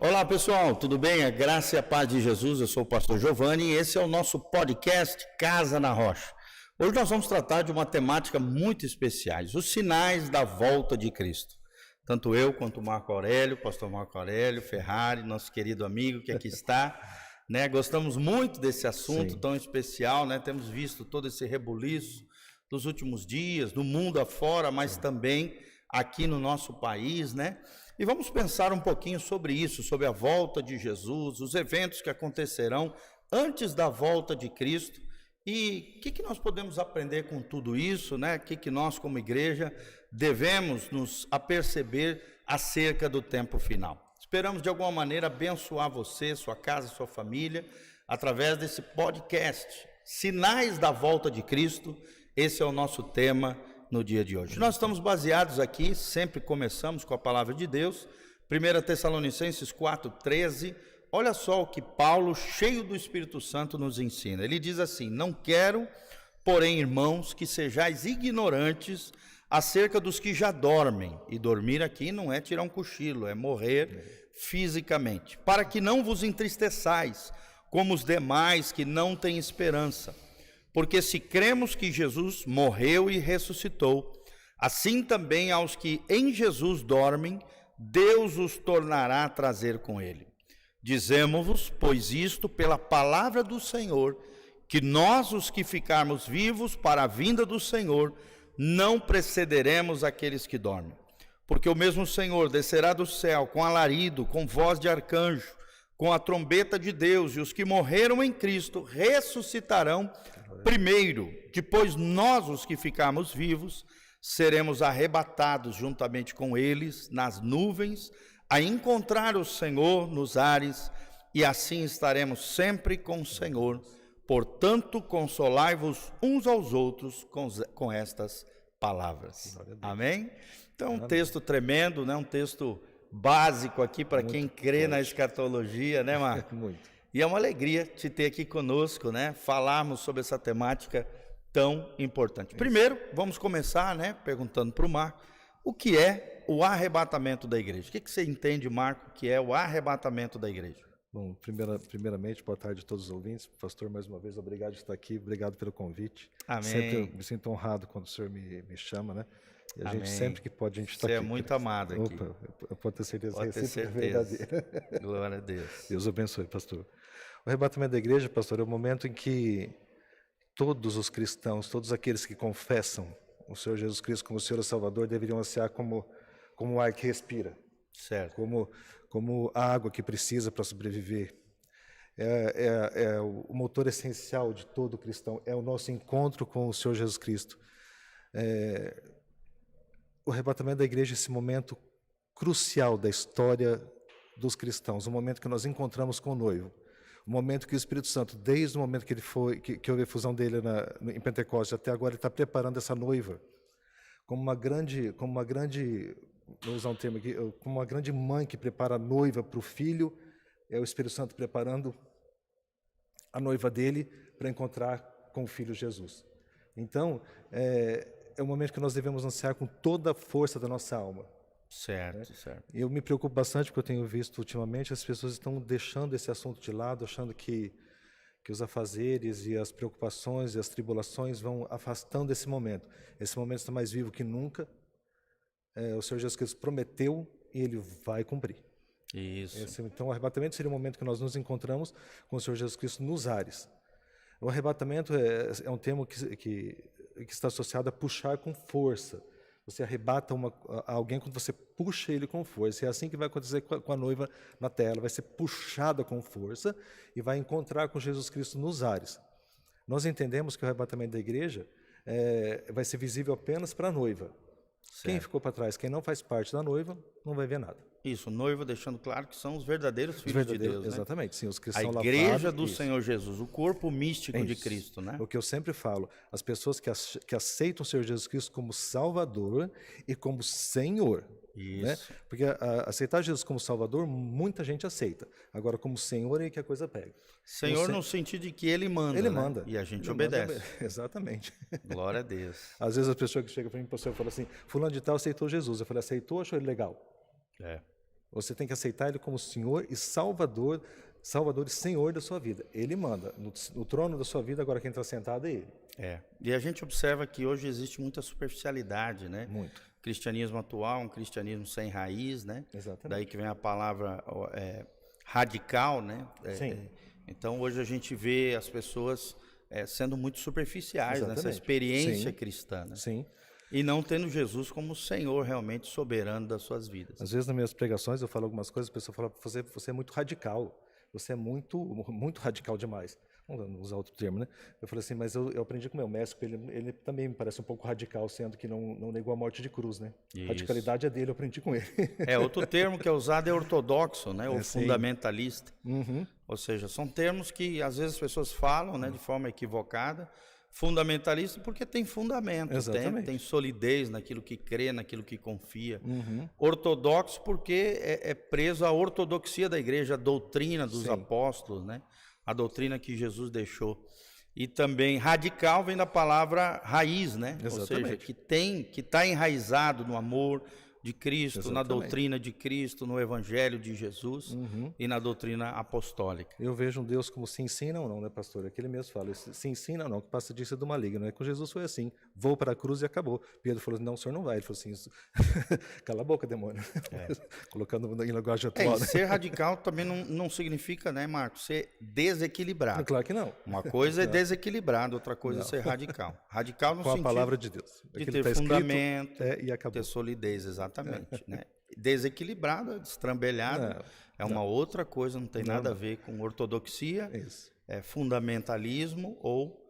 Olá pessoal, tudo bem? A graça e a paz de Jesus, eu sou o pastor Giovanni e esse é o nosso podcast Casa na Rocha. Hoje nós vamos tratar de uma temática muito especial, os sinais da volta de Cristo. Tanto eu quanto o Marco Aurélio, pastor Marco Aurélio Ferrari, nosso querido amigo que aqui está, né? Gostamos muito desse assunto tão especial, né? Temos visto todo esse rebuliço dos últimos dias, do mundo afora, mas também aqui no nosso país, né? E vamos pensar um pouquinho sobre isso, sobre a volta de Jesus, os eventos que acontecerão antes da volta de Cristo e o que nós podemos aprender com tudo isso, né? O que nós como igreja devemos nos aperceber acerca do tempo final. Esperamos de alguma maneira abençoar você, sua casa, sua família, através desse podcast, Sinais da Volta de Cristo. Esse é o nosso tema no dia de hoje. Nós estamos baseados aqui, sempre começamos com a palavra de Deus, 1 Tessalonicenses 4,13, olha só o que Paulo, cheio do Espírito Santo, nos ensina. Ele diz assim: não quero, porém, irmãos, que sejais ignorantes acerca dos que já dormem, e dormir aqui não é tirar um cochilo, é morrer fisicamente, para que não vos entristeçais, como os demais que não têm esperança. Porque se cremos que Jesus morreu e ressuscitou, assim também aos que em Jesus dormem, Deus os tornará a trazer com ele. Dizemos-vos, pois isto, pela palavra do Senhor, que nós, os que ficarmos vivos para a vinda do Senhor, não precederemos aqueles que dormem. Porque o mesmo Senhor descerá do céu com alarido, com voz de arcanjo, com a trombeta de Deus, e os que morreram em Cristo ressuscitarão primeiro. Depois nós, os que ficarmos vivos, seremos arrebatados juntamente com eles nas nuvens, a encontrar o Senhor nos ares, e assim estaremos sempre com o Senhor. Portanto, consolai-vos uns aos outros com estas palavras. Amém? Então, um texto tremendo, né? Um texto básico aqui para quem crê na escatologia, né, Marco? Muito. E é uma alegria te ter aqui conosco, né? Falarmos sobre essa temática tão importante. Primeiro, vamos começar, né, perguntando para o Marco, o que é o arrebatamento da igreja? O que você entende, Marco, que é o arrebatamento da igreja? Bom, primeiramente, boa tarde a todos os ouvintes. Pastor, mais uma vez, obrigado por estar aqui, obrigado pelo convite. Amém. Sempre me sinto honrado quando o senhor me chama, né? E a Amém. gente sempre que pode, a gente está Você aqui. é muito amado aqui. Opa, eu posso ter certeza Pode que ter é sempre certeza. verdadeira. Glória a Deus. Deus abençoe, pastor. O arrebatamento da igreja, pastor, é o momento em que todos os cristãos, todos aqueles que confessam o Senhor Jesus Cristo como Senhor e Salvador, deveriam ansiar como o ar que respira, Certo. como a água que precisa para sobreviver. É o motor essencial de todo cristão, é o nosso encontro com o Senhor Jesus Cristo. O arrebatamento da igreja é esse momento crucial da história dos cristãos, o momento que nós encontramos com o noivo, o momento que o Espírito Santo, desde o momento que ele foi, que houve a efusão dele em Pentecostes até agora, ele está preparando essa noiva como uma grande, vou usar um termo aqui, como uma grande mãe que prepara a noiva para o filho, é o Espírito Santo preparando a noiva dele para encontrar com o filho Jesus. Então, é o momento que nós devemos ansiar com toda a força da nossa alma. Certo, certo. Eu me preocupo bastante porque eu tenho visto ultimamente as pessoas estão deixando esse assunto de lado, achando que os afazeres e as preocupações e as tribulações vão afastando esse momento. Esse momento está mais vivo que nunca. O Senhor Jesus Cristo prometeu e Ele vai cumprir. Isso. Então, o arrebatamento seria o momento que nós nos encontramos com o Senhor Jesus Cristo nos ares. O arrebatamento é um termo que está associado a puxar com força. Você arrebata alguém quando você puxa ele com força. É assim que vai acontecer com a noiva na terra. Ela vai ser puxada com força e vai encontrar com Jesus Cristo nos ares. Nós entendemos que o arrebatamento da igreja vai ser visível apenas para a noiva. Certo. Quem ficou para trás, quem não faz parte da noiva, não vai ver nada. Isso, o noivo deixando claro que são os verdadeiros filhos de Deus. Exatamente, sim, os que A são igreja lavados, do isso. Senhor Jesus, o corpo místico de Isso. Cristo, né? O que eu sempre falo, as pessoas que aceitam o Senhor Jesus Cristo como Salvador e como Senhor. Isso. Né? Porque aceitar Jesus como Salvador, muita gente aceita. Agora, como Senhor, é que a coisa pega. Senhor no sentido de que Ele manda, Ele né? manda. E a gente Ele obedece. manda, exatamente. Glória a Deus. Às vezes a pessoa que chega para mim, pastor, fala assim, fulano de tal aceitou Jesus. Eu falei, aceitou ou achou ele legal? Você tem que aceitar ele como Senhor e Salvador e Senhor da sua vida. Ele manda. No trono da sua vida, agora quem está sentado é ele. E a gente observa que hoje existe muita superficialidade, né? Muito. Cristianismo atual, um cristianismo sem raiz, né? Exatamente. Daí que vem a palavra radical, né? Sim. Então hoje a gente vê as pessoas sendo muito superficiais Exatamente. nessa experiência Sim. cristã, né? Sim. E não tendo Jesus como Senhor realmente soberano das suas vidas. Às vezes nas minhas pregações eu falo algumas coisas, a pessoa fala, você é muito radical, você é muito, muito radical demais. Vamos usar outro termo, né? Eu falei assim, mas eu aprendi com o meu mestre, ele também me parece um pouco radical, sendo que não negou a morte de cruz, né? Isso. Radicalidade é dele, eu aprendi com ele. Outro termo que é usado é ortodoxo, né? Ou sim. fundamentalista. Uhum. Ou seja, são termos que às vezes as pessoas falam, né, de forma equivocada. Fundamentalista porque tem fundamento, tem solidez naquilo que crê, naquilo que confia. Uhum. Ortodoxo porque é preso à ortodoxia da igreja, a doutrina dos Sim. apóstolos, né? A doutrina que Jesus deixou. E também radical vem da palavra raiz, né? Exatamente. Ou seja, que está enraizado no amor de Cristo, Exatamente. na doutrina de Cristo, no evangelho de Jesus e na doutrina apostólica. Eu vejo um Deus como sim, sim, não, não, né, pastor? Aquele mesmo fala, sim, sim, não, não, que passa disso do maligno. Com Jesus foi assim, vou para a cruz e acabou. Pedro falou, não, o senhor não vai. Ele falou assim, cala a boca, demônio. Colocando em linguagem atual. E ser radical também não significa, né, Marcos, ser desequilibrado. Claro que não. Uma coisa é desequilibrado, outra coisa é ser radical. Radical no Com a sentido palavra de Deus. de Aquilo ter tá fundamento, escrito, e acabou. ter solidez, exatamente. Né? Desequilibrado, destrambelhado, é uma outra coisa, não tem nada a ver com ortodoxia, Isso. fundamentalismo ou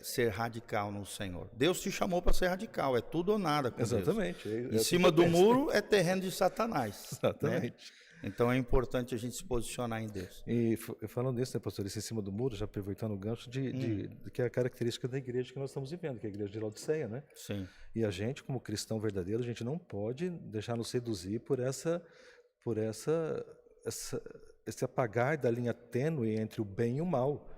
ser radical no Senhor. Deus te chamou para ser radical, é tudo ou nada com Exatamente. Deus. Em cima do muro é terreno de Satanás. Exatamente. Né? Então é importante a gente se posicionar em Deus. E falando nisso, né, pastor, esse em cima do muro, já aproveitando o gancho de que é a característica da igreja que nós estamos vivendo, que é a igreja de Laodiceia, né? Sim. E a gente, como cristão verdadeiro, a gente não pode deixar nos seduzir por esse apagar da linha tênue entre o bem e o mal.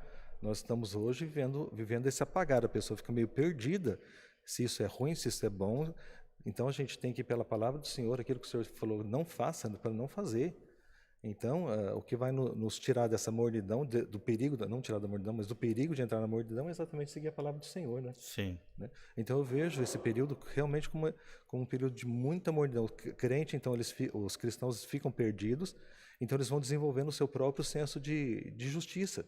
Nós estamos hoje vivendo esse apagar, a pessoa fica meio perdida, se isso é ruim, se isso é bom. Então a gente tem que ir pela palavra do Senhor, aquilo que o Senhor falou, não faça, para não fazer. Então, o que vai nos tirar dessa mordidão, do perigo, não tirar da mordidão, mas do perigo de entrar na mordidão é exatamente seguir a palavra do Senhor, né? Sim. Então eu vejo esse período realmente como um período de muita mordidão. Crente, então, os cristãos ficam perdidos, então eles vão desenvolvendo o seu próprio senso de justiça.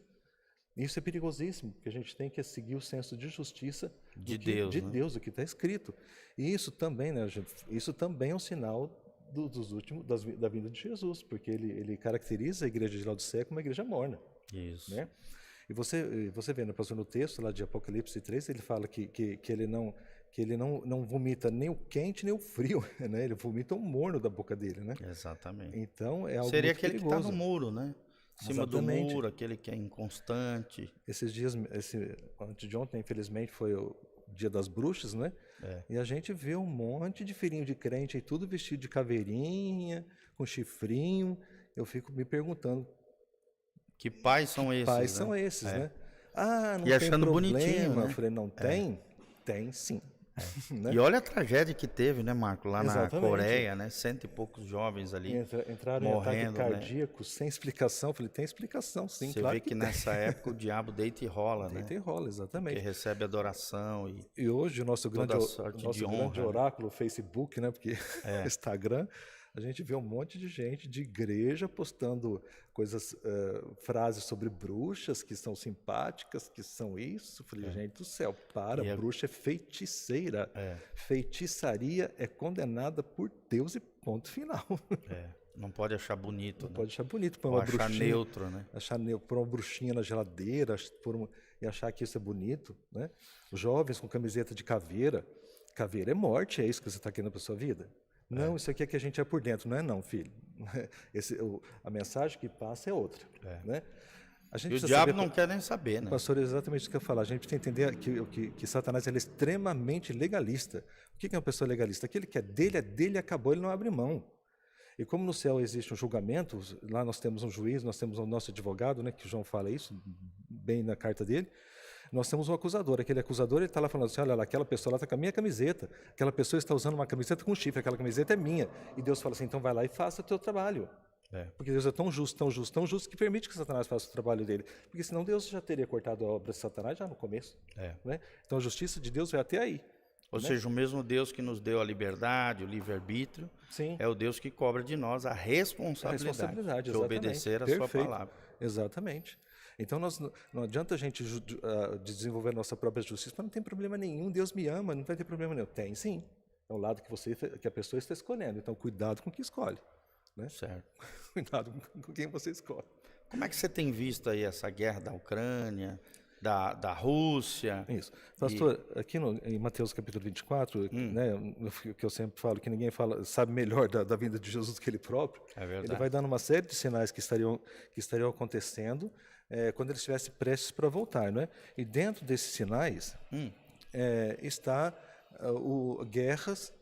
Isso é perigosíssimo, porque a gente tem que seguir o senso de justiça De Deus, né? Deus, do que está escrito. E isso também, né, isso também é um sinal da vinda de Jesus, porque ele caracteriza a igreja de Laodiceia como uma igreja morna. Isso. Né? E você vê, né, pastor, no texto lá de Apocalipse 3, ele fala que ele não vomita nem o quente nem o frio, né? Ele vomita o morno da boca dele, né? Exatamente. Então é algo Seria muito aquele perigoso. que está no muro, né? Em cima Exatamente. do muro, aquele que é inconstante. Esses dias, antes de ontem, infelizmente, foi o Dia das Bruxas, né? E a gente vê um monte de filhinho de crente aí, tudo vestido de caveirinha, com chifrinho. Eu fico me perguntando, Que pais são esses, pais né? são esses, né? Ah, não E tem achando problema. bonitinho, né? Eu falei, não tem? Tem sim. Né? E olha a tragédia que teve, né, Marco? Lá Exatamente. na Coreia, né? 100 e poucos jovens ali Entraram morrendo, em ataque cardíaco sem explicação. Eu falei, tem explicação, sim, Você claro vê que tem. nessa época o diabo deita e rola, né? Deita e rola, Que exatamente. recebe adoração E hoje o nosso grande, sorte de honra, grande né? oráculo, Facebook, né? Porque Instagram, a gente vê um monte de gente de igreja postando coisas, frases sobre bruxas que são simpáticas, que são isso. Eu falei, gente do céu, bruxa é feiticeira. Feitiçaria é condenada por Deus e ponto final. Não pode achar bonito, né? Pode achar bonito, pôr Ou uma achar bruxinha, neutro, né? pôr uma bruxinha na geladeira e achar que isso é bonito, né? Jovens com camiseta de caveira. Caveira é morte, é isso que você está querendo para sua vida? Não, isso aqui é que a gente é por dentro. Não é não, filho. A mensagem que passa é outra. Né? A gente E o precisa diabo saber, não quer nem saber, né? pastor, é exatamente isso que eu ia falar. A gente precisa entender que Satanás ele é extremamente legalista. O que é uma pessoa legalista? Aquele que é dele, acabou, ele não abre mão. E como no céu existe um julgamento, lá nós temos um juiz, nós temos o nosso advogado, né, que João fala isso, bem na carta dele, nós temos um acusador. Aquele acusador, ele está lá falando assim, olha lá, aquela pessoa lá está com a minha camiseta, aquela pessoa está usando uma camiseta com chifre, aquela camiseta é minha. E Deus fala assim, então vai lá e faça o teu trabalho. Porque Deus é tão justo, tão justo, tão justo, que permite que Satanás faça o trabalho dele. Porque senão Deus já teria cortado a obra de Satanás já no começo. Né? Então a justiça de Deus vai até aí. Ou seja, o mesmo Deus que nos deu a liberdade, o livre-arbítrio, é o Deus que cobra de nós a responsabilidade de obedecer a sua palavra. Exatamente. Então não adianta a gente desenvolver a nossa própria justiça, mas não tem problema nenhum, Deus me ama, não vai ter problema nenhum. Tem sim, é o lado que a pessoa está escolhendo, então cuidado com o que escolhe. Né? Certo. Cuidado com quem você escolhe. Como é que você tem visto aí essa guerra da Ucrânia, da Rússia? Isso. Pastor, aqui em Mateus capítulo 24, né, que eu sempre falo, que ninguém sabe melhor da vinda de Jesus do que ele próprio, ele vai dando uma série de sinais que estariam acontecendo quando ele estivesse prestes para voltar. Né? E dentro desses sinais está guerras,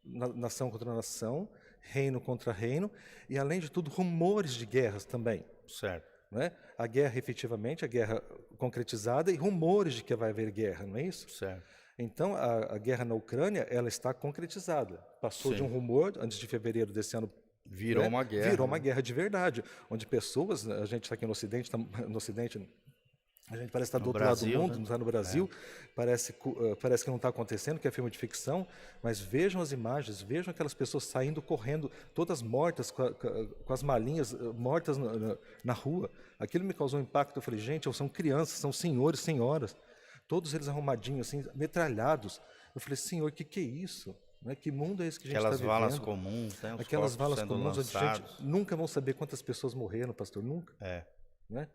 nação contra nação, reino contra reino, e além de tudo, rumores de guerras também. Certo. Né? A guerra, efetivamente, a guerra concretizada e rumores de que vai haver guerra, não é isso? Certo. Então, a guerra na Ucrânia, ela está concretizada. Passou de um rumor, antes de fevereiro desse ano, virou uma guerra. Virou uma guerra de verdade, onde pessoas, a gente está aqui no Ocidente, a gente parece estar do outro lado do mundo, não está no Brasil, parece que não está acontecendo, que é filme de ficção, mas vejam as imagens, vejam aquelas pessoas saindo, correndo, todas mortas, com as malinhas mortas na rua. Aquilo me causou um impacto, eu falei, gente, são crianças, são senhores, senhoras, todos eles arrumadinhos, assim, metralhados. Eu falei, Senhor, o que é isso? Né? Que mundo é esse que a gente está vivendo? Aquelas valas comuns, né? Aquelas valas comuns, onde a gente nunca vão saber quantas pessoas morreram, pastor, nunca. Né?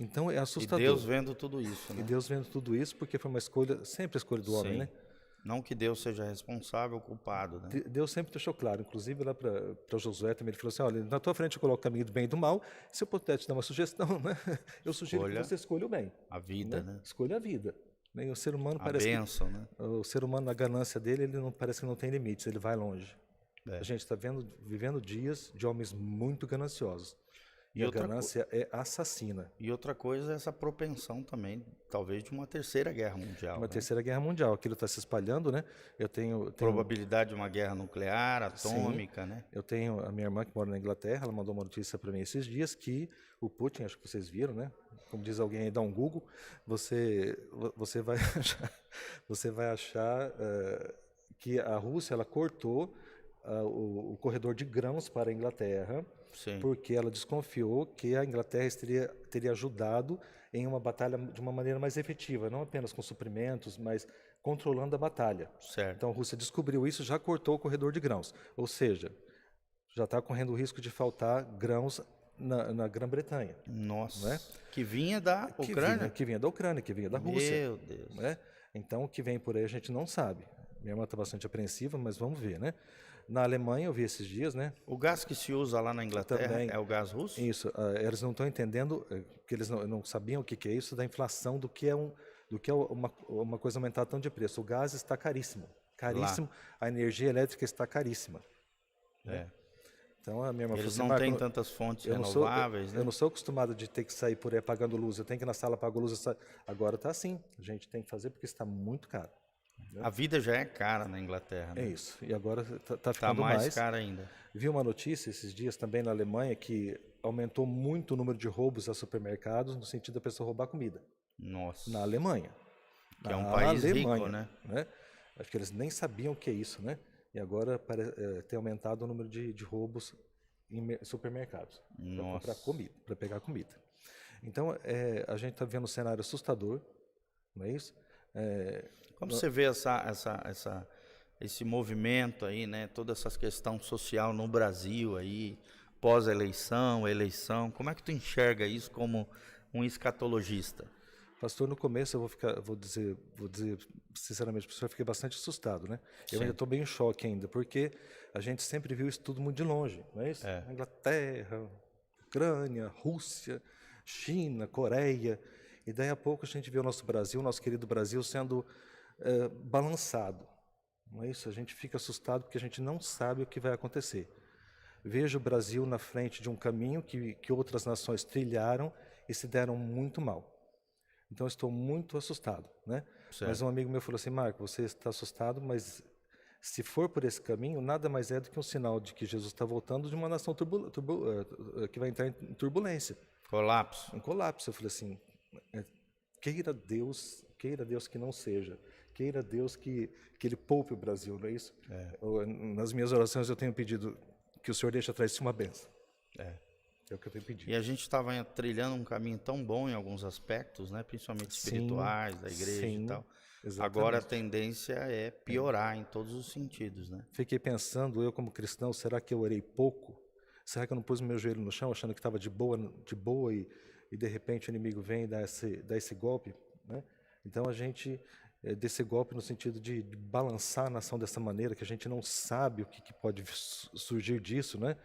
Então é assustador. E Deus vendo tudo isso, né? E Deus vendo tudo isso, porque foi uma escolha, sempre a escolha do homem, né? Não que Deus seja responsável, culpado, né? Deus sempre deixou claro, inclusive lá para Josué também, ele falou assim, olha, na tua frente eu coloco o caminho do bem e do mal, se eu puder te dar uma sugestão, né? Eu sugiro que você escolha o bem. A vida, né? Escolha a vida. Né? E o ser humano bênção, né? O ser humano, na ganância dele, ele não parece que não tem limites, ele vai longe. A gente está vivendo dias de homens muito gananciosos. E a ganância é assassina. E outra coisa é essa propensão também, talvez, de uma terceira guerra mundial. Uma né? terceira guerra mundial. Aquilo está se espalhando, né? Eu tenho Probabilidade de uma guerra nuclear, atômica, né? Eu tenho a minha irmã que mora na Inglaterra, ela mandou uma notícia para mim esses dias que o Putin, acho que vocês viram, né? Como diz alguém aí, dá um Google, você vai achar que a Rússia ela cortou o corredor de grãos para a Inglaterra, Sim. porque ela desconfiou que a Inglaterra teria ajudado em uma batalha de uma maneira mais efetiva, não apenas com suprimentos, mas controlando a batalha. Certo. Então a Rússia descobriu isso, já cortou o corredor de grãos, ou seja, já está correndo o risco de faltar grãos na Grã-Bretanha. Nossa, não é? Que vinha da Ucrânia? Que vinha da Ucrânia, que vinha da Rússia. Meu Deus. Né? Então, o que vem por aí a gente não sabe. Minha irmã está bastante apreensiva, mas vamos ver, né? Na Alemanha, eu vi esses dias, né? O gás que se usa lá na Inglaterra Também. é o gás russo? Isso, eles não estão entendendo, porque eles não sabiam o que é isso da inflação, do que é uma coisa aumentar tanto de preço. O gás está caríssimo, a energia elétrica está caríssima. É. Então, a minha irmã Eles falou não assim, têm tantas fontes renováveis, né? Eu não sou acostumado de ter que sair por aí apagando luz, eu tenho que ir na sala apagar a luz. Agora está assim, a gente tem que fazer porque está muito caro. A vida já é cara na Inglaterra, né? É isso, e agora está ficando mais cara ainda. Vi uma notícia esses dias também na Alemanha que aumentou muito o número de roubos a supermercados no sentido da pessoa roubar comida. Nossa. Na Alemanha. Que é um país rico, né? Acho que eles nem sabiam o que é isso, né? E agora tem aumentado o número de roubos em supermercados para comprar comida, para pegar comida. Então, a gente está vendo um cenário assustador, não é isso? Como você vê esse movimento aí, né? Toda essa questão social no Brasil aí, pós-eleição, eleição, como é que tu enxerga isso como um escatologista? Pastor, no começo eu vou dizer sinceramente, professor, eu fiquei bastante assustado, né? Sim. Eu ainda estou bem em choque ainda, porque a gente sempre viu isso tudo muito de longe, não é isso? Inglaterra, Ucrânia, Rússia, China, Coreia, e daí a pouco a gente vê o nosso Brasil, nosso querido Brasil, sendo balançado, não é isso? A gente fica assustado porque a gente não sabe o que vai acontecer. Vejo o Brasil na frente de um caminho que outras nações trilharam e se deram muito mal. Então, eu estou muito assustado, né? Certo. Mas um amigo meu falou assim, Marco, você está assustado, mas se for por esse caminho, nada mais é do que um sinal de que Jesus está voltando de uma nação que vai entrar em turbulência. Colapso. Um colapso. Eu falei assim, queira Deus que não seja. Queira Deus que Ele poupe o Brasil, não é isso? Nas minhas orações eu tenho pedido que o Senhor deixe atrás de si uma bênção. É o que eu tenho pedido. E a gente estava trilhando um caminho tão bom em alguns aspectos, né? Principalmente espirituais, da igreja e tal. Exatamente. Agora a tendência é piorar em todos os sentidos, né? Fiquei pensando, eu como cristão, será que eu orei pouco? Será que eu não pus meu joelho no chão, achando que estava de boa e de repente o inimigo vem e dá esse golpe? Né? Então a gente, desse golpe no sentido de balançar a nação dessa maneira, que a gente não sabe o que pode surgir disso, né?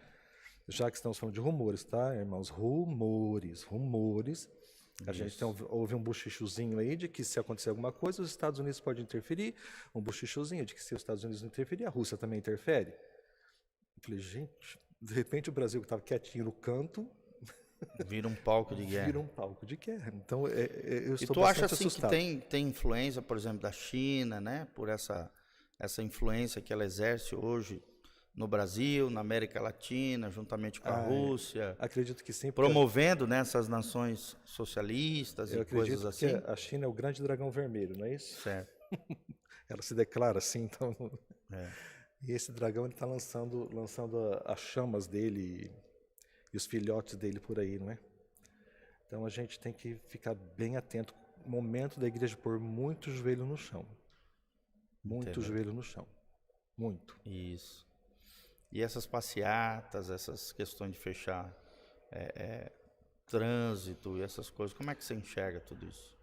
Já que estamos falando de rumores, tá, irmãos? Rumores. A gente houve um bochichozinho aí de que se acontecer alguma coisa, os Estados Unidos podem interferir. Um bochichozinho de que se os Estados Unidos não interferir, a Rússia também interfere. Eu falei, gente, de repente o Brasil que estava quietinho no canto... Vira um palco de guerra. Vira um palco de guerra. Então, eu estou bastante assustado. E tu acha assim que tem influência, por exemplo, da China, né? Por essa influência que ela exerce hoje no Brasil, na América Latina, juntamente com a Rússia. Acredito que sim. Promovendo, né, essas nações socialistas e coisas assim. Que a China é o grande dragão vermelho, não é isso? Certo. Ela se declara assim, então... E esse dragão está lançando as chamas dele e os filhotes dele por aí, não é? Então a gente tem que ficar bem atento. Momento da igreja pôr muito joelho no chão. Muito joelho no chão. Muito. Isso. E essas passeatas, essas questões de fechar trânsito e essas coisas, como é que você enxerga tudo isso?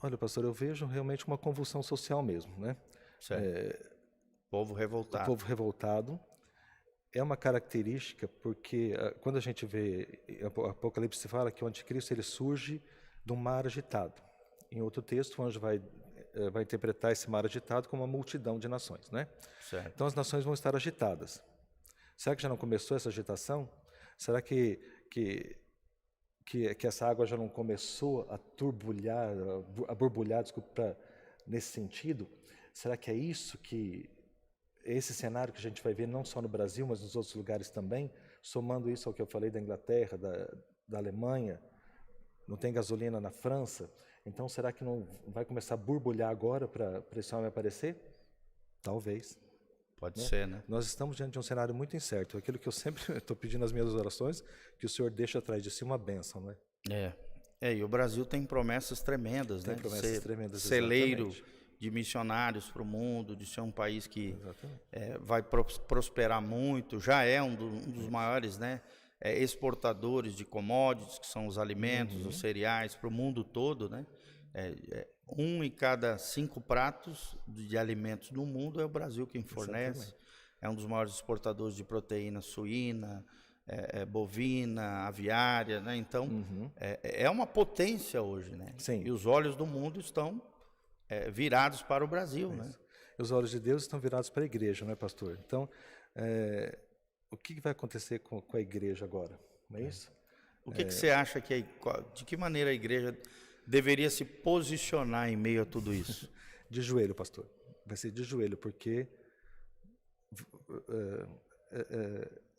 Olha, pastor, eu vejo realmente uma convulsão social mesmo, né? Certo. Povo revoltado. O povo revoltado é uma característica porque quando a gente vê, Apocalipse se fala que o anticristo ele surge de um mar agitado. Em outro texto, o anjo vai interpretar esse mar agitado como uma multidão de nações, né? Certo. Então as nações vão estar agitadas. Será que já não começou essa agitação? Será que que essa água já não começou a turbulhar, a borbulhar, desculpa, nesse sentido? Será que é isso que esse cenário que a gente vai ver não só no Brasil, mas nos outros lugares também, somando isso ao que eu falei da Inglaterra, da Alemanha, não tem gasolina na França, então será que não vai começar a borbulhar agora para esse homem aparecer? Talvez. Pode ser, né? Nós estamos diante de um cenário muito incerto, aquilo que eu sempre estou pedindo nas minhas orações, que o Senhor deixa atrás de si uma bênção, né? E o Brasil tem promessas tremendas, Tem né? promessas tremendas, celeiro exatamente. de missionários para o mundo, de ser um país que Exatamente. vai prosperar muito, já é um dos maiores, né? Exportadores de commodities, que são os alimentos, os cereais, para o mundo todo, né? 1 em cada 5 pratos de alimentos no mundo é o Brasil quem fornece. Exatamente. É um dos maiores exportadores de proteína suína, bovina, aviária, né? Então, é uma potência hoje, né? Sim. E os olhos do mundo estão virados para o Brasil, né? E os olhos de Deus estão virados para a igreja, não é, pastor? Então, o que vai acontecer com a igreja agora? Não é isso? O que você acha de que maneira a igreja deveria se posicionar em meio a tudo isso? De joelho, pastor. Vai ser de joelho, porque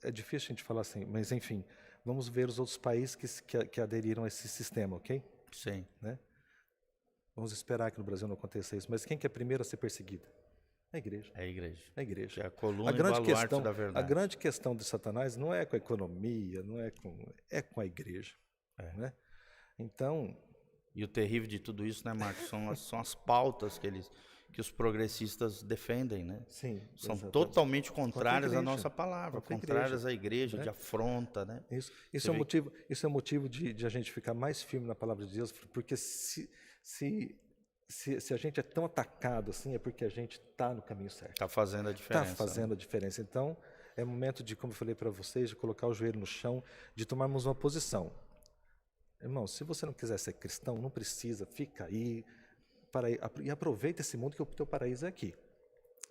é difícil a gente falar assim, mas enfim, vamos ver os outros países que aderiram a esse sistema, ok? Sim. Né? Vamos esperar que no Brasil não aconteça isso. Mas quem que é primeiro a ser perseguida? É a igreja. É a igreja. É a igreja. Que é a coluna e baluarte da verdade. A grande questão de Satanás não é com a economia, não é com a igreja. Né? Então... E o terrível de tudo isso, né, Marcos? São as pautas que os progressistas defendem, né? Sim, são exatamente. Totalmente contrárias à nossa palavra, contrárias à igreja, né? De afronta, né? Isso é um motivo de a gente ficar mais firme na palavra de Deus, porque se a gente é tão atacado assim, é porque a gente está no caminho certo. Está fazendo a diferença. Está fazendo a diferença. Então, é momento de, como eu falei para vocês, de colocar o joelho no chão, de tomarmos uma posição. Irmão, se você não quiser ser cristão, não precisa, fica aí e aproveita esse mundo que o teu paraíso é aqui.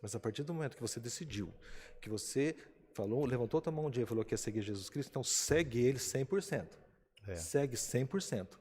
Mas a partir do momento que você decidiu, que você levantou a mão um dia e falou que ia seguir Jesus Cristo, então segue ele 100%. Segue 100%.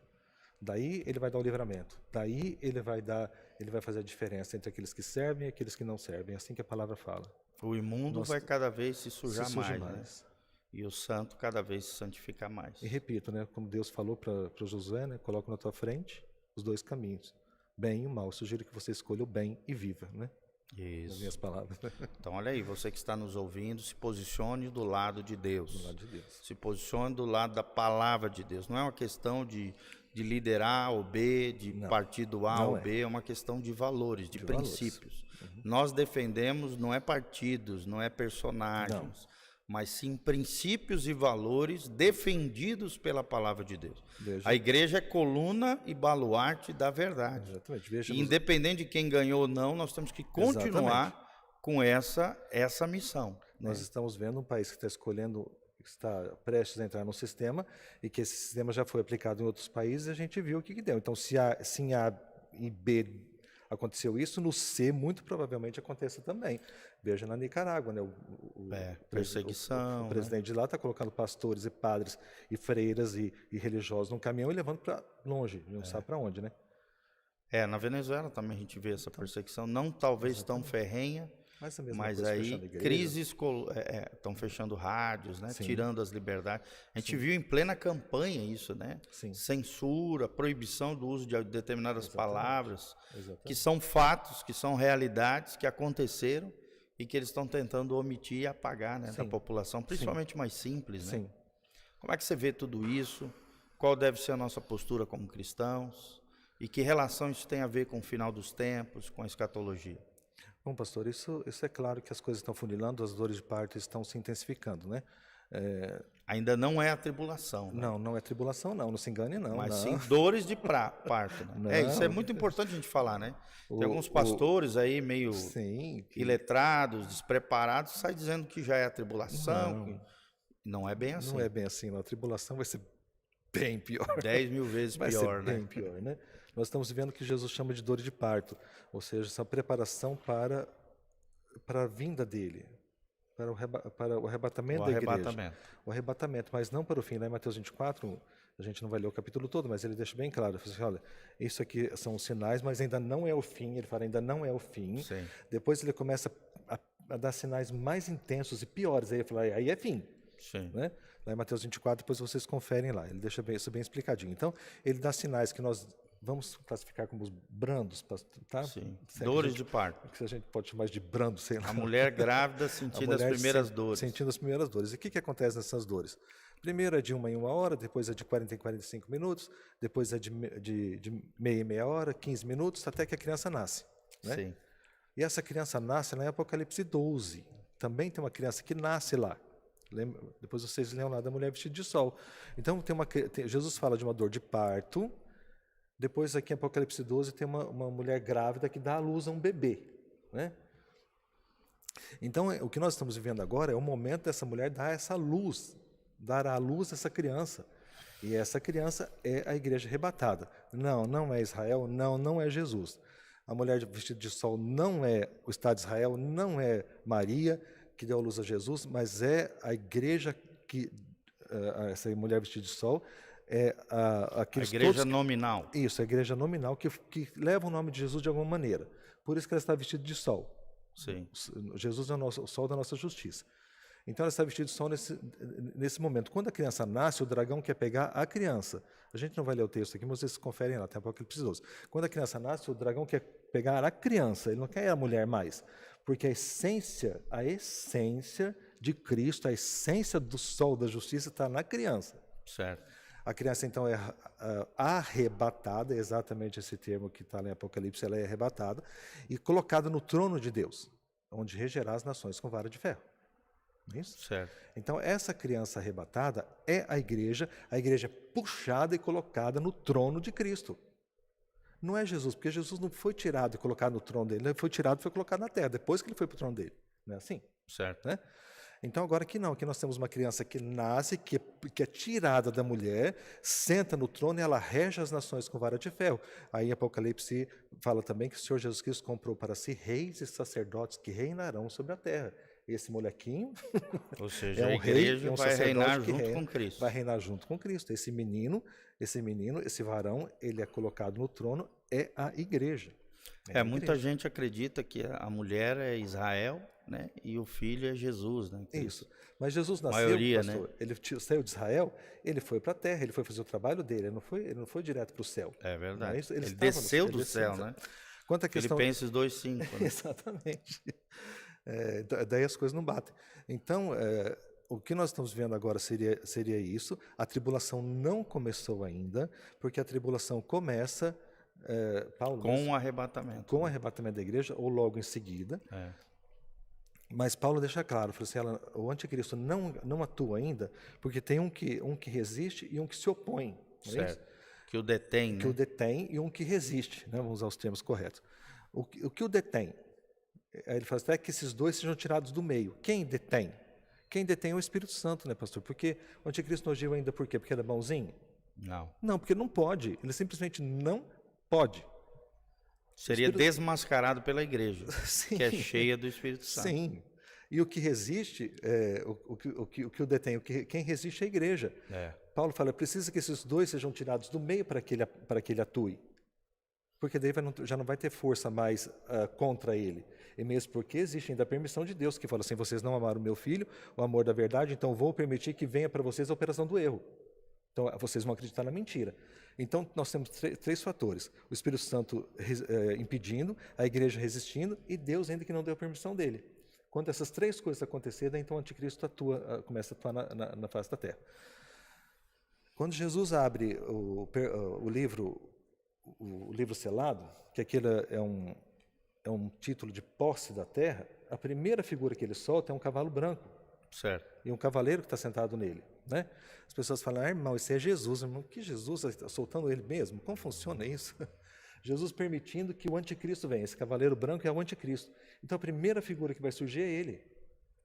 Daí ele vai dar o livramento. Daí ele vai fazer a diferença entre aqueles que servem e aqueles que não servem. É assim que a palavra fala. O imundo vai cada vez se sujar mais. mais. Né? E o santo cada vez se santificar mais. E repito, né, como Deus falou para Josué, né, coloca na tua frente os dois caminhos, bem e o mal. Eu sugiro que você escolha o bem e viva, né? Isso. Nas minhas palavras. Então, olha aí, você que está nos ouvindo, se posicione do lado de Deus. Do lado de Deus. Se posicione do lado da palavra de Deus. Não é uma questão de liderar ou B, de partido A ou B, é uma questão de valores, de princípios. Nós defendemos não é partidos, não é personagens, mas sim princípios e valores defendidos pela palavra de Deus. A igreja é coluna e baluarte da verdade. Exatamente. E independente de quem ganhou ou não, nós temos que continuar com essa missão. Nós estamos vendo um país que está prestes a entrar no sistema e que esse sistema já foi aplicado em outros países e a gente viu o que deu. Então, se em A e B aconteceu isso, no C muito provavelmente aconteça também. Veja na Nicarágua, né? Perseguição. O presidente de lá está colocando pastores e padres e freiras e religiosos num caminhão e levando para longe, não sabe para onde, né? Na Venezuela também a gente vê essa perseguição, não talvez tão ferrenha, mas aí crises estão fechando rádios, né? Tirando as liberdades. A gente viu em plena campanha isso, né? Censura, proibição do uso de determinadas palavras, que são fatos, que são realidades que aconteceram e que eles estão tentando omitir e apagar, né, da população, principalmente mais simples, né? Como é que você vê tudo isso? Qual deve ser a nossa postura como cristãos? E que relação isso tem a ver com o final dos tempos, com a escatologia? Bom, pastor, isso é claro que as coisas estão funilando, as dores de parto estão se intensificando, né? Ainda não é a tribulação. Né? Não é tribulação, não se engane, não. Mas sim dores de parto. Né? Isso é muito importante a gente falar, né? Tem alguns pastores aí meio iletrados, despreparados, sai dizendo que já é a tribulação. Não é bem assim. Não é bem assim, não. A tribulação vai ser bem pior. 10 mil vezes vai pior, ser bem pior, né? Nós estamos vendo que Jesus chama de dor de parto, ou seja, essa preparação para a vinda dele, para o arrebatamento da igreja. O arrebatamento, mas não para o fim. Lá em Mateus 24, A gente não vai ler o capítulo todo, mas ele deixa bem claro. Ele fala assim, olha, isso aqui são os sinais, mas ainda não é o fim. Ele fala, ainda não é o fim. Sim. Depois ele começa a dar sinais mais intensos e piores. Aí ele fala, aí é fim. Sim. Né? Lá em Mateus 24, depois vocês conferem lá. Ele deixa isso bem explicadinho. Então, ele dá sinais que nós vamos classificar como os brandos, tá? Sim. Dores de parto. Que a gente pode chamar de brando, sei lá. A mulher grávida sentindo as primeiras dores. Sentindo as primeiras dores. E o que acontece nessas dores? Primeiro é de 1 em 1 hora, depois é de 40 em 45 minutos, depois é de meia em meia hora, 15 minutos, até que a criança nasce. Né? Sim. E essa criança nasce lá em Apocalipse 12. Também tem uma criança que nasce lá. Lembra? Depois vocês lembram lá da mulher vestida de sol. Então, Jesus fala de uma dor de parto. Depois, aqui em Apocalipse 12, tem uma mulher grávida que dá à luz a um bebê. Né? Então, o que nós estamos vivendo agora é o momento dessa mulher dar essa luz, dar à luz essa criança. E essa criança é a igreja arrebatada. Não é Israel, não é Jesus. A mulher vestida de sol não é o Estado de Israel, não é Maria, que deu à luz a Jesus, mas é a igreja que, essa mulher vestida de sol, é aqueles a igreja todos nominal. Isso, a igreja nominal que leva o nome de Jesus de alguma maneira. Por isso que ela está vestida de sol. Sim. Jesus é o sol da nossa justiça. Então ela está vestida de sol nesse momento. Quando a criança nasce, o dragão quer pegar a criança. A gente não vai ler o texto aqui, mas vocês conferem lá, tem Apocalipse 12. Quando a criança nasce, o dragão quer pegar a criança, ele não quer a mulher mais. Porque a essência de Cristo, a essência do sol da justiça está na criança. Certo. A criança, então, é arrebatada, exatamente esse termo que está lá em Apocalipse, ela é arrebatada, e colocada no trono de Deus, onde regerá as nações com vara de ferro. Não é isso? Certo. Então, essa criança arrebatada é a igreja puxada e colocada no trono de Cristo. Não é Jesus, porque Jesus não foi tirado e colocado no trono dele, ele foi tirado e foi colocado na terra, depois que ele foi para o trono dele. Não é assim? Certo. Né? Então, agora aqui não, aqui nós temos uma criança que nasce, que é tirada da mulher, senta no trono e ela rege as nações com vara de ferro. Aí Apocalipse fala também que o Senhor Jesus Cristo comprou para si reis e sacerdotes que reinarão sobre a terra. Esse molequinho ou seja, é um a igreja rei, vai reinar junto com Cristo. Vai reinar junto com Cristo. Esse menino, esse varão, ele é colocado no trono, é a igreja. Muita gente acredita que a mulher é Israel, né, e o filho é Jesus, né? Isso. Mas Jesus nasceu, maioria, pastor, né? Ele saiu de Israel, ele foi para a terra, ele foi fazer o trabalho dele, ele não foi direto para o céu. É verdade. Não é isso? Ele desceu do céu, né? Quanto à questão... Filipenses 2:5. Né? Exatamente. Daí as coisas não batem. Então, o que nós estamos vendo agora seria isso. A tribulação não começou ainda, porque a tribulação começa... Paulo, com o arrebatamento. Com o arrebatamento da igreja, ou logo em seguida. Mas Paulo deixa claro, falou assim, o anticristo não atua ainda, porque tem um que resiste e um que se opõe. Certo. Que o detém. Que o detém e um que resiste, né? Vamos usar os termos corretos. O que o detém? Aí ele fala até que esses dois sejam tirados do meio. Quem detém? Quem detém é o Espírito Santo, né, pastor? Porque o anticristo não agiu ainda por quê? Porque era bonzinho? Não, porque não pode. Ele simplesmente não pode. Seria desmascarado pela igreja, Sim. que é cheia do Espírito Santo. Sim. E o que resiste, o que o detém, quem resiste é a igreja. Paulo fala, precisa que esses dois sejam tirados do meio para que ele atue. Porque daí já não vai ter força mais contra ele. E mesmo porque existe ainda a permissão de Deus, que fala assim, vocês não amaram o meu filho, o amor da verdade, então vou permitir que venha para vocês a operação do erro. Então, vocês vão acreditar na mentira. Então, nós temos três fatores. O Espírito Santo impedindo, a igreja resistindo e Deus ainda que não deu a permissão dele. Quando essas três coisas acontecerem, então o anticristo começa a atuar na face da terra. Quando Jesus abre o livro selado, que aquilo é um título de posse da terra, a primeira figura que ele solta é um cavalo branco. Certo. E um cavaleiro que está sentado nele. Né? As pessoas falam, irmão, esse é Jesus. Irmão, que Jesus está soltando ele mesmo? Como funciona isso? Jesus permitindo que o anticristo venha. Esse cavaleiro branco é o anticristo. Então a primeira figura que vai surgir é ele.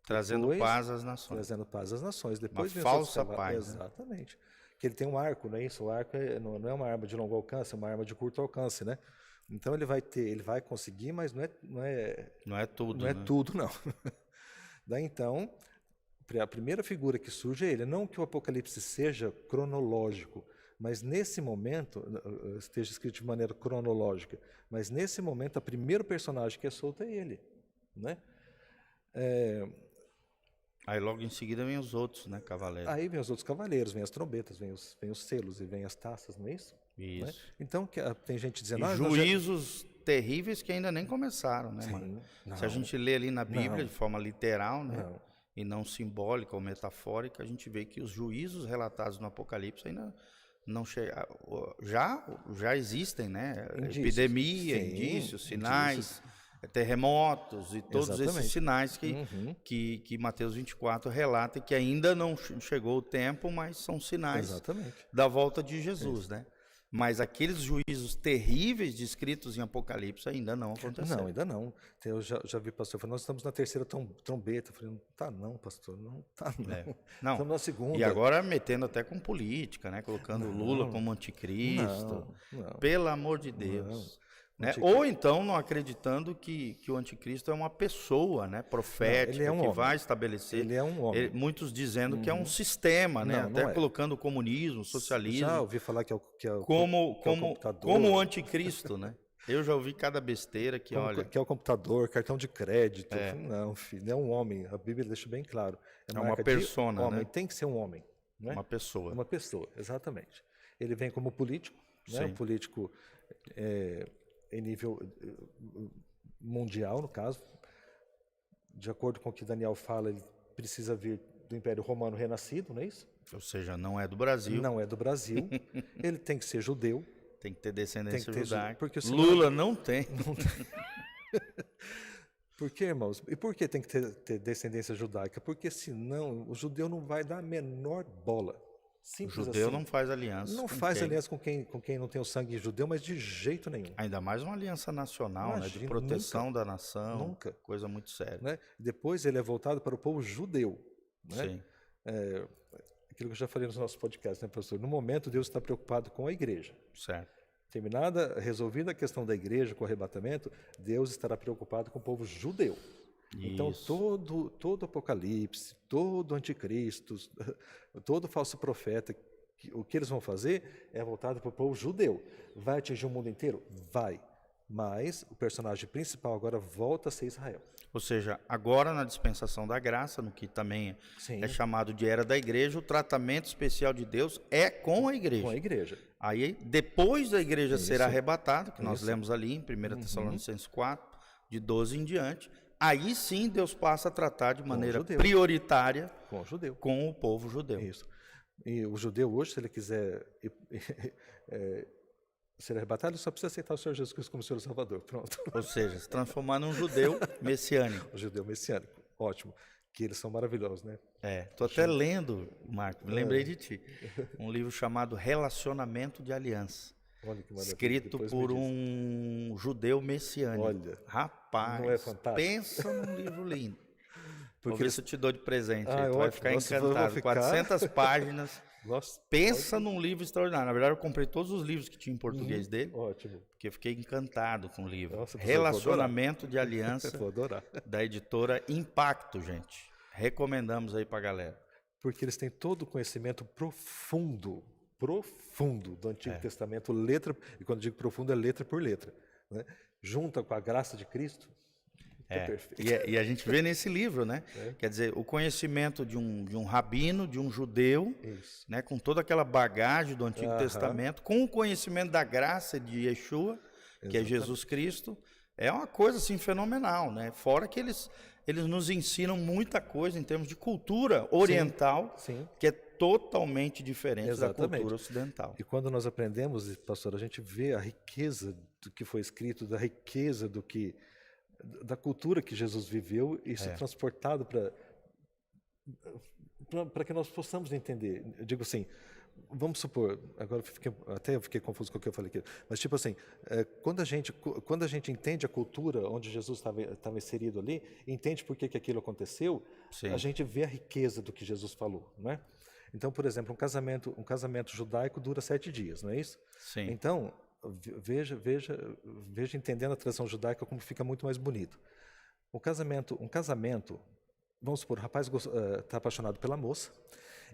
Trazendo paz às nações. Trazendo paz às nações. Depois uma falsa paz. Exatamente. Né? Que ele tem um arco, não é isso? O arco não é uma arma de longo alcance, é uma arma de curto alcance, né? Então ele vai conseguir, mas não é tudo. Não é tudo, não. Daí então, a primeira figura que surge é ele. Não que o Apocalipse seja cronológico, Mas nesse momento, esteja escrito de maneira cronológica, mas nesse momento, o primeiro personagem que é solto é ele, né? Aí logo em seguida vem os outros, né, cavaleiros? Aí vem os outros cavaleiros, vem as trombetas, vem os selos e vem as taças, não é isso? Isso. Né? Então, tem gente dizendo... E juízos terríveis que ainda nem começaram, né, mano? Se a gente lê ali na Bíblia de forma literal, né, e não simbólica ou metafórica, a gente vê que os juízos relatados no Apocalipse ainda não chegaram. Já existem, né? Indícios. Indícios, indícios, sinais, terremotos e todos esses sinais que Mateus 24 relata que ainda não chegou o tempo, mas são sinais da volta de Jesus, né? Mas aqueles juízos terríveis descritos em Apocalipse ainda não aconteceram. Não, ainda não. Eu já vi pastor falando, nós estamos na terceira trombeta. Eu falei, não tá não, pastor, não tá não. Não. Estamos na segunda. E agora metendo até com política, né? Colocando Lula como anticristo. Não. Pelo amor de Deus. Né? Ou então não acreditando que o anticristo é uma pessoa, né, profética, que vai estabelecer. Ele é um homem. Muitos dizendo que é um sistema, né, até colocando o comunismo, o socialismo. Já ouvi falar que é o computador. Como o anticristo, né? Eu já ouvi cada besteira que, olha... Que é o computador, cartão de crédito. Não, filho, é um homem. A Bíblia deixa bem claro. É uma persona, homem. né? Tem que ser um homem. Né? Uma pessoa. Uma pessoa, exatamente. Ele vem como político, né? Um político... em nível mundial, no caso. De acordo com o que Daniel fala, ele precisa vir do Império Romano renascido, não é isso? Ou seja, não é do Brasil. Não é do Brasil. Ele tem que ser judeu. Tem que ter descendência judaica. Porque senão... Lula não tem. Por quê, irmãos? E por que tem que ter descendência judaica? Porque senão o judeu não vai dar a menor bola. Simples o judeu assim. não faz aliança. Não faz aliança com quem não tem o sangue judeu, mas de jeito nenhum. Ainda mais uma aliança nacional, né, de proteção da nação. Nunca. Coisa muito séria. Né? Depois ele é voltado para o povo judeu. Né? Sim. Aquilo que eu já falei nos nossos podcasts, né, pastor? No momento, Deus está preocupado com a igreja. Certo. Resolvida a questão da igreja com o arrebatamento, Deus estará preocupado com o povo judeu. Então, todo Apocalipse, todo anticristo, todo falso profeta, o que eles vão fazer é voltado para o povo judeu. Vai atingir o mundo inteiro? Vai. Mas o personagem principal agora volta a ser Israel. Ou seja, agora na dispensação da graça, no que também é chamado de era da igreja, o tratamento especial de Deus é com a igreja. Com a igreja. Aí, depois da igreja ser arrebatada, que nós lemos ali em 1 Tessalonicenses 4, de 12 em diante, aí sim Deus passa a tratar de maneira prioritária com o povo judeu. Isso. E o judeu hoje, se ele quiser ser arrebatado, ele só precisa aceitar o Senhor Jesus Cristo como Senhor e Salvador. Pronto. Ou seja, se transformar num judeu messiânico. O judeu messiânico. Ótimo. Que eles são maravilhosos, né? Estou até lendo, Marco, me lembrei de ti, um livro chamado Relacionamento de Aliança. Olha que maravilha. Escrito por um judeu messiânico. Olha, rapaz, não é fantástico? Pensa num livro lindo. Vou ver eles... se eu te dou de presente. Tu ótimo. vai ficar encantado. 400 páginas. Nossa, pensa num livro extraordinário. Na verdade, eu comprei todos os livros que tinha em português dele. Ótimo. Porque eu fiquei encantado com o livro. Nossa, Relacionamento de Aliança. Vou adorar. Da editora Impacto, gente. Recomendamos aí pra galera. Porque eles têm todo o conhecimento profundo do Antigo Testamento, letra, e quando eu digo profundo é letra por letra, né? Junta com a graça de Cristo, é perfeito. E a gente vê nesse livro, né? Quer dizer, o conhecimento de um rabino, de um judeu, né? Com toda aquela bagagem do Antigo Testamento, com o conhecimento da graça de Yeshua, que é Jesus Cristo, é uma coisa assim fenomenal, né? Fora que eles nos ensinam muita coisa em termos de cultura oriental, que é totalmente diferente da cultura ocidental. E quando nós aprendemos, pastor, a gente vê a riqueza do que foi escrito, da cultura que Jesus viveu e se transportado para que nós possamos entender. Eu digo assim, vamos supor, agora eu fiquei confuso com o que eu falei aqui, mas tipo assim, quando a gente entende a cultura onde Jesus estava inserido ali, entende por que aquilo aconteceu, a gente vê a riqueza do que Jesus falou, não é? Então, por exemplo, um casamento judaico dura 7 dias, não é isso? Sim. Então, veja entendendo a tradição judaica como fica muito mais bonito. Um casamento, vamos supor, o rapaz está apaixonado pela moça,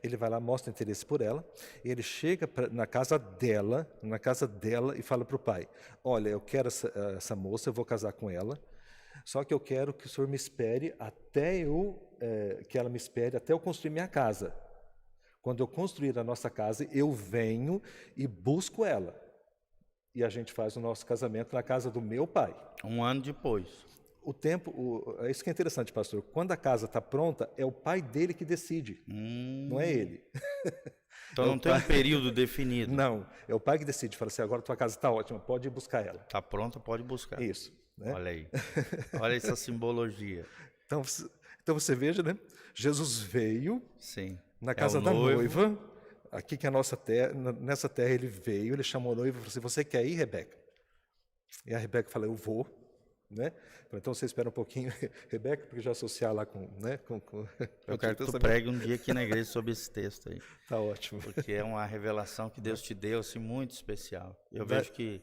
Ele vai lá, mostra interesse por ela, e ele chega na casa dela e fala para o pai: olha, eu quero essa moça, eu vou casar com ela, só que eu quero que o senhor me espere que ela me espere até eu construir minha casa. Quando eu construir a nossa casa, eu venho e busco ela. E a gente faz o nosso casamento na casa do meu pai. Um ano depois. Isso que é interessante, pastor. Quando a casa está pronta, é o pai dele que decide, não é ele. Então não tem um período definido. Não, é o pai que decide. Fala assim: agora tua casa está ótima, pode ir buscar ela. Está pronta, pode buscar. Isso. Né? Olha aí. Olha essa simbologia. Então você veja, né? Jesus veio na casa da noiva, aqui que é a nossa terra, nessa terra ele veio, ele chamou a noiva e falou assim: você quer ir, Rebeca? E a Rebeca falou: eu vou. Né? Então você espera um pouquinho, Rebeca, porque já associar lá com eu quero que tu pregue um dia aqui na igreja sobre esse texto aí. Tá ótimo. Porque é uma revelação que Deus te deu, assim, muito especial. Eu vejo que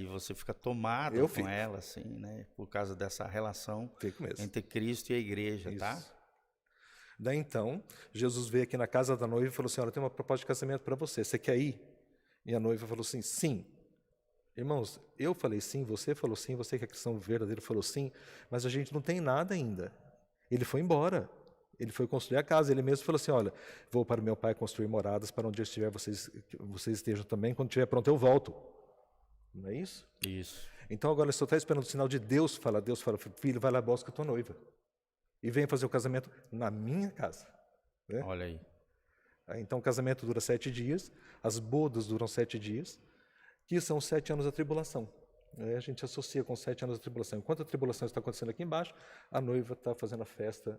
você fica tomado com ela, assim, né? Por causa dessa relação entre Cristo e a igreja, tá? Daí então, Jesus veio aqui na casa da noiva e falou assim: olha, tem uma proposta de casamento para você, você quer ir? E a noiva falou assim: sim. Irmãos, eu falei sim, você falou sim, você que é cristão verdadeiro falou sim, mas a gente não tem nada ainda. Ele foi embora, ele foi construir a casa, ele mesmo falou assim: olha, vou para o meu pai construir moradas, para onde eu estiver, vocês estejam também, quando estiver pronto eu volto. Não é isso? Isso. Então agora eu só estou esperando o sinal de Deus fala, filho, vai lá, busca a tua noiva, e vem fazer o casamento na minha casa. Né? Olha aí. Então o casamento dura 7 dias, as bodas duram 7 dias, que são 7 anos da tribulação. A gente associa com 7 anos da tribulação. Enquanto a tribulação está acontecendo aqui embaixo, a noiva está fazendo a festa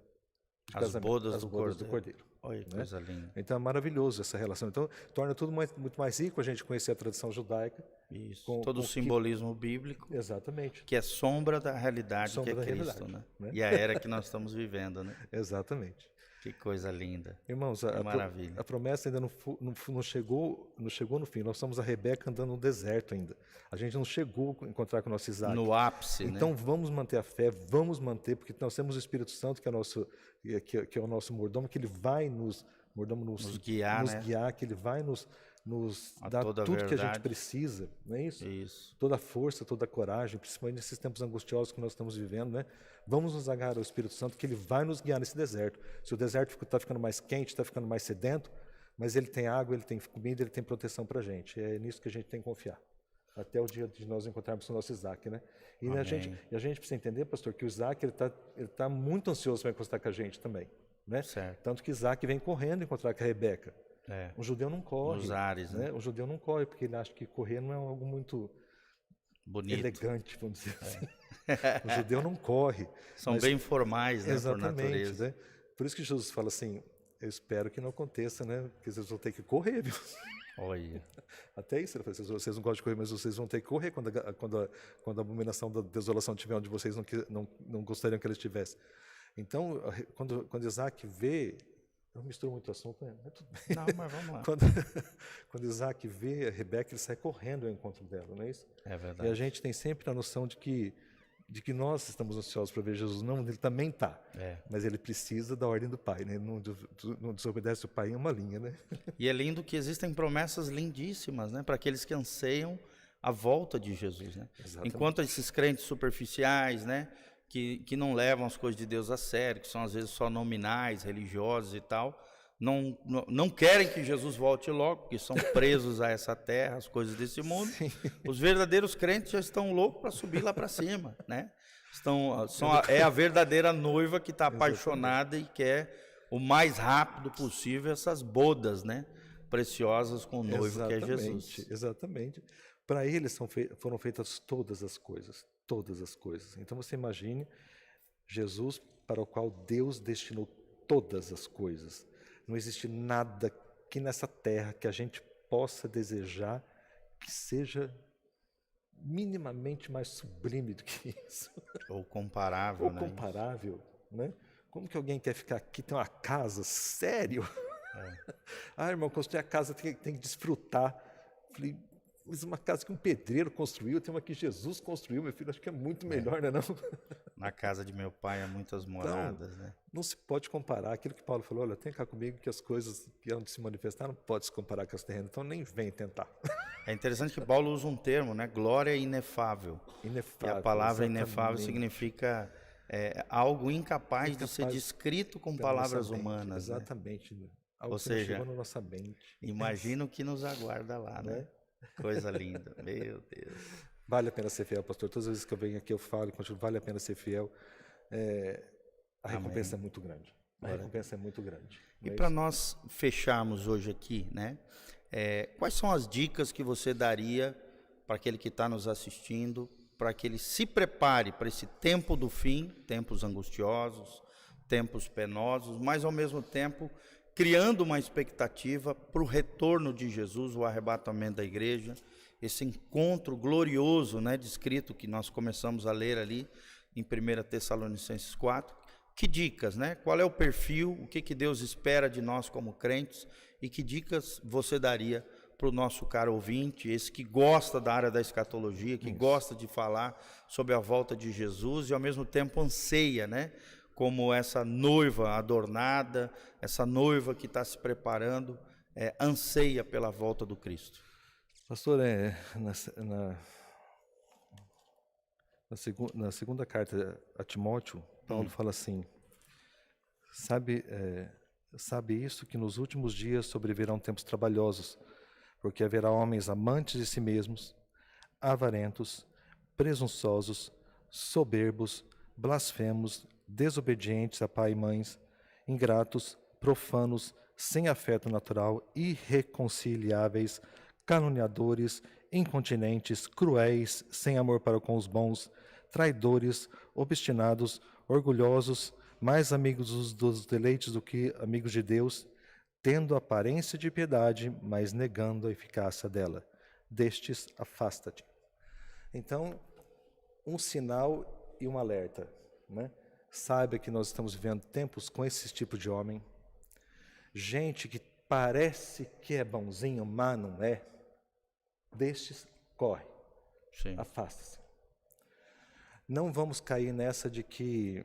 de casamento. As bodas do Cordeiro. Olha, né? Coisa linda. Então é maravilhoso essa relação. Então torna tudo muito mais rico a gente conhecer a tradição judaica. Isso. Todo o simbolismo bíblico. Exatamente. Que é sombra da realidade que é Cristo, né? E a era que nós estamos vivendo, né? Exatamente. Que coisa linda. Irmãos, a promessa ainda não chegou no fim. Nós somos a Rebeca andando no deserto ainda. A gente não chegou a encontrar com o nosso Isaac. No ápice, então, vamos manter a fé, vamos manter, porque nós temos o Espírito Santo, que é o nosso mordomo, que ele vai nos guiar, que ele vai nos dar tudo que a gente precisa, não é isso? Isso. Toda a força, toda a coragem, principalmente nesses tempos angustiosos que nós estamos vivendo, né? Vamos nos agarrar ao Espírito Santo, que ele vai nos guiar nesse deserto. Se o deserto está ficando mais quente, está ficando mais sedento, mas ele tem água, ele tem comida, ele tem proteção para a gente. É nisso que a gente tem que confiar. Até o dia de nós encontrarmos o nosso Isaac, né? E a gente precisa entender, pastor, que o Isaac ele tá muito ansioso para encostar com a gente também, né? Certo. Tanto que Isaac vem correndo encontrar com a Rebeca. Um judeu não corre. Nos ares, né? Um judeu não corre, porque ele acha que correr não é algo muito bonito, elegante, vamos dizer assim. O judeu não corre. São bem formais, né? Exatamente. Por natureza. Né? Por isso que Jesus fala assim: eu espero que não aconteça, né? Porque vocês vão ter que correr, viu? Olha. Até isso, ele fala, vocês não gostam de correr, mas vocês vão ter que correr quando a abominação da desolação estiver onde vocês não gostariam que ele estivesse. Então, quando Isaac vê, eu misturo muito o assunto, né? Mas tudo bem. Não, mas vamos lá. Quando Isaac vê a Rebeca, ele sai correndo ao encontro dela, não é isso? É verdade. E a gente tem sempre a noção de que nós estamos ansiosos para ver Jesus. Não, ele também está. Mas ele precisa da ordem do Pai, né? Não desobedece o Pai em uma linha, né? E é lindo que existem promessas lindíssimas, né? Para aqueles que anseiam a volta de Jesus, né? Exatamente. Enquanto esses crentes superficiais, né? Que não levam as coisas de Deus a sério, que são às vezes só nominais, religiosos e tal, não querem que Jesus volte logo, porque são presos a essa terra, as coisas desse mundo. Sim. Os verdadeiros crentes já estão loucos para subir lá para cima, né? É a verdadeira noiva que está apaixonada e quer o mais rápido possível essas bodas, né? Preciosas com o noivo que é Jesus. Exatamente. Para eles foram feitas todas as coisas. Todas as coisas. Então você imagine Jesus para o qual Deus destinou todas as coisas. Não existe nada aqui nessa terra que a gente possa desejar que seja minimamente mais sublime do que isso. Ou comparável, Ou comparável, né? Como que alguém quer ficar aqui, ter uma casa? Sério? Irmão, construir a casa tem que desfrutar. Falei, mas uma casa que um pedreiro construiu, tem uma que Jesus construiu, meu filho, acho que é muito melhor, né, não? Na casa de meu pai há muitas moradas, né? Não se pode comparar. Aquilo que Paulo falou, olha, tem cá comigo que as coisas que hão de se manifestar não pode se comparar com as terrenas, então nem vem tentar. É interessante que Paulo usa um termo, né? Glória inefável. Inefável. E a palavra exatamente. inefável significa algo incapaz de ser descrito com pela nossa palavras mente, humanas, né? exatamente. Algo Ou que não seja, chegou na nossa mente. imagina o que nos aguarda lá, né? Coisa linda, meu Deus. Vale a pena ser fiel, pastor. Todas as vezes que eu venho aqui eu falo e continuo, vale a pena ser fiel. A recompensa é muito grande. A recompensa é muito grande. E para nós fecharmos hoje aqui, né? Quais são as dicas que você daria para aquele que está nos assistindo, para que ele se prepare para esse tempo do fim, tempos angustiosos, tempos penosos, mas ao mesmo tempo criando uma expectativa para o retorno de Jesus, o arrebatamento da igreja, esse encontro glorioso, né, descrito que nós começamos a ler ali em 1 Tessalonicenses 4. Que dicas, né? Qual é o perfil, o que Deus espera de nós como crentes e que dicas você daria para o nosso caro ouvinte, esse que gosta da área da escatologia, que gosta de falar sobre a volta de Jesus e ao mesmo tempo anseia, né? Como essa noiva adornada, essa noiva que está se preparando, anseia pela volta do Cristo. Pastor, na segunda carta a Timóteo, Paulo fala assim, sabe isso, que nos últimos dias sobrevirão tempos trabalhosos, porque haverá homens amantes de si mesmos, avarentos, presunçosos, soberbos, blasfemos, desobedientes a pai e mães, ingratos, profanos, sem afeto natural, irreconciliáveis, caluniadores, incontinentes, cruéis, sem amor para com os bons, traidores, obstinados, orgulhosos, mais amigos dos deleites do que amigos de Deus, tendo aparência de piedade, mas negando a eficácia dela. Destes, afasta-te. Então, um sinal e um alerta, né? Saiba que nós estamos vivendo tempos com esse tipo de homem, gente que parece que é bonzinho, mas não é. Destes, corre, afasta-se. Não vamos cair nessa de que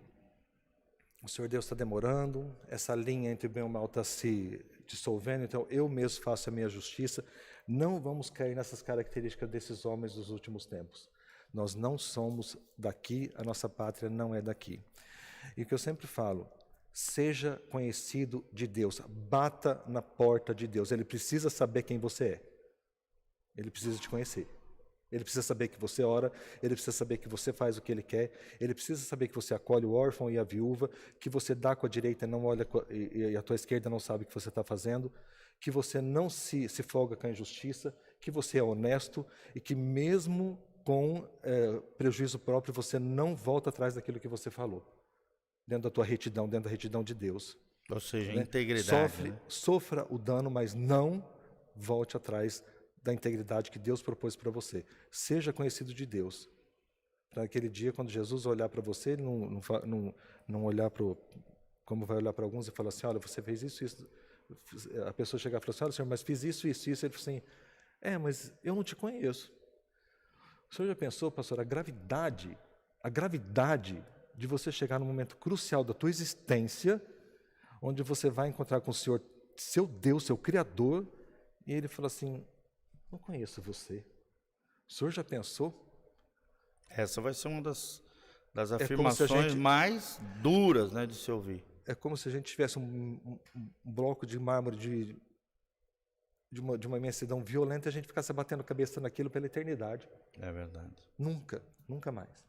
o Senhor Deus está demorando, essa linha entre bem e mal está se dissolvendo, então eu mesmo faço a minha justiça. Não vamos cair nessas características desses homens dos últimos tempos. Nós não somos daqui, a nossa pátria não é daqui. E o que eu sempre falo, seja conhecido de Deus, bata na porta de Deus. Ele precisa saber quem você é. Ele precisa te conhecer. Ele precisa saber que você ora, ele precisa saber que você faz o que ele quer, ele precisa saber que você acolhe o órfão e a viúva, que você dá com a direita e não olha e a tua esquerda não sabe o que você está fazendo, que você não se folga com a injustiça, que você é honesto e que mesmo com prejuízo próprio você não volta atrás daquilo que você falou, dentro da tua retidão, dentro da retidão de Deus. Ou seja, né? Integridade. Sofra o dano, mas não volte atrás da integridade que Deus propôs para você. Seja conhecido de Deus. Para aquele dia, quando Jesus olhar para você, ele não olhar para como vai olhar para alguns e falar assim, olha, você fez isso, isso. A pessoa chegar e falar assim, olha, Senhor, mas fiz isso, isso, isso. Ele fala assim, mas eu não te conheço. O senhor já pensou, pastor, a gravidade de você chegar num momento crucial da tua existência, onde você vai encontrar com o Senhor, seu Deus, seu Criador, e ele fala assim, não conheço você. O senhor já pensou? Essa vai ser uma das afirmações mais duras, né, de se ouvir. É como se a gente tivesse um bloco de mármore de uma imensidão violenta e a gente ficasse batendo a cabeça naquilo pela eternidade. É verdade. Nunca mais.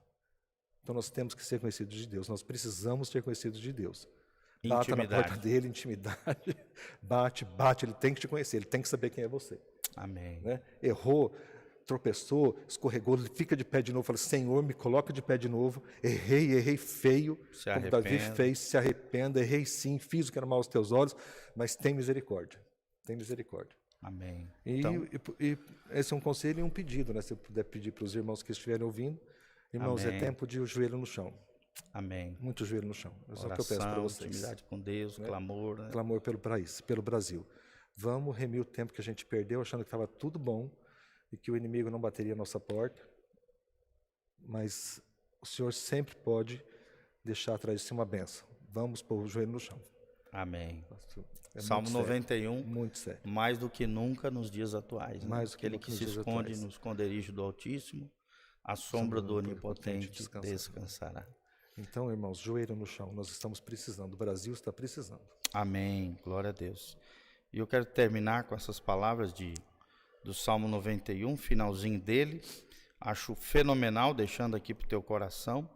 Então nós temos que ser conhecidos de Deus. Nós precisamos ser conhecidos de Deus. Bata na porta dele, intimidade. Bate, ele tem que te conhecer, ele tem que saber quem é você. Amém. Né? Errou, tropeçou, escorregou, ele fica de pé de novo, fala, Senhor, me coloca de pé de novo, errei feio, como Davi fez, se arrependa, errei sim, fiz o que era mal aos teus olhos, mas tem misericórdia. Amém. E esse é um conselho e um pedido, né? Se eu puder pedir para os irmãos que estiverem ouvindo, irmãos, Amém. É tempo de o joelho no chão. Amém. Muito joelho no chão. É só o que eu Oração, peço para vocês. intimidade com Deus, né? Clamor. Né? Clamor pelo Brasil. Vamos remir o tempo que a gente perdeu, achando que estava tudo bom. e que o inimigo não bateria a nossa porta, mas o Senhor sempre pode deixar atrás de si uma bênção. Vamos pôr o joelho no chão. Amém. É Salmo muito sério, 91, muito sério. mais do que nunca nos dias atuais. Né? Mais do que Aquele nunca que nos se dias esconde atuais. no esconderijo do Altíssimo, a sombra do Onipotente descansará. Então, irmãos, joelho no chão, nós estamos precisando, o Brasil está precisando. Amém, glória a Deus. E eu quero terminar com essas palavras do Salmo 91, finalzinho dele. Acho fenomenal, deixando aqui para o teu coração.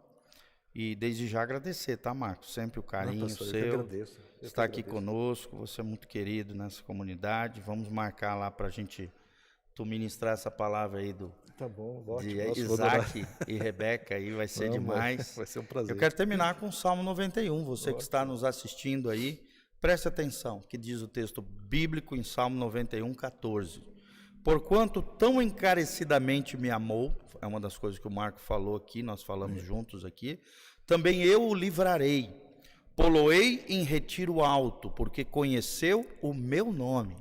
E desde já agradecer, tá, Marcos? Sempre o carinho pastor, seu. eu que agradeço. Está aqui conosco, você é muito querido nessa comunidade. Vamos marcar lá para tu ministrar essa palavra aí Tá bom, ótimo. de Isaac e Rebeca, aí vai ser demais. Vai ser um prazer. Eu quero terminar com o Salmo 91. Você que está nos assistindo aí, preste atenção, que diz o texto bíblico em Salmo 91, 14. Porquanto tão encarecidamente me amou, é uma das coisas que o Marco falou aqui, nós falamos juntos aqui, também eu o livrarei, poloei em retiro alto, porque conheceu o meu nome.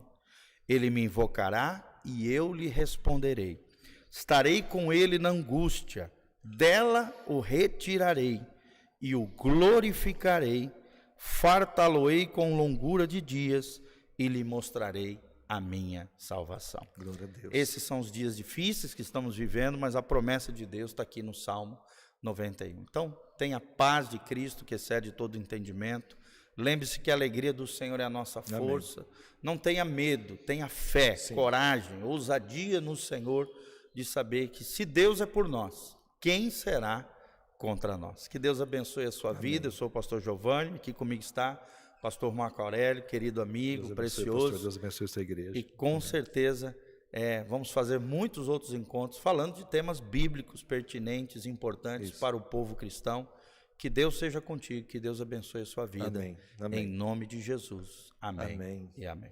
Ele me invocará e eu lhe responderei. Estarei com ele na angústia, dela o retirarei e o glorificarei, fartá-lo-ei com longura de dias e lhe mostrarei a minha salvação. Glória a Deus. Esses são os dias difíceis que estamos vivendo, mas a promessa de Deus está aqui no Salmo 91. Então, tenha a paz de Cristo que excede todo entendimento. Lembre-se que a alegria do Senhor é a nossa força. Amém. Não tenha medo, tenha fé, coragem, ousadia no Senhor de saber que se Deus é por nós, quem será contra nós? Que Deus abençoe a sua vida. Eu sou o pastor Giovanni, aqui comigo está pastor Marco Aurélio, querido amigo, Deus precioso. Pastor, Deus abençoe a sua igreja. E com certeza vamos fazer muitos outros encontros falando de temas bíblicos pertinentes, importantes para o povo cristão. Que Deus seja contigo, que Deus abençoe a sua vida. Amém. Amém. Em nome de Jesus. Amém. Amém. E amém.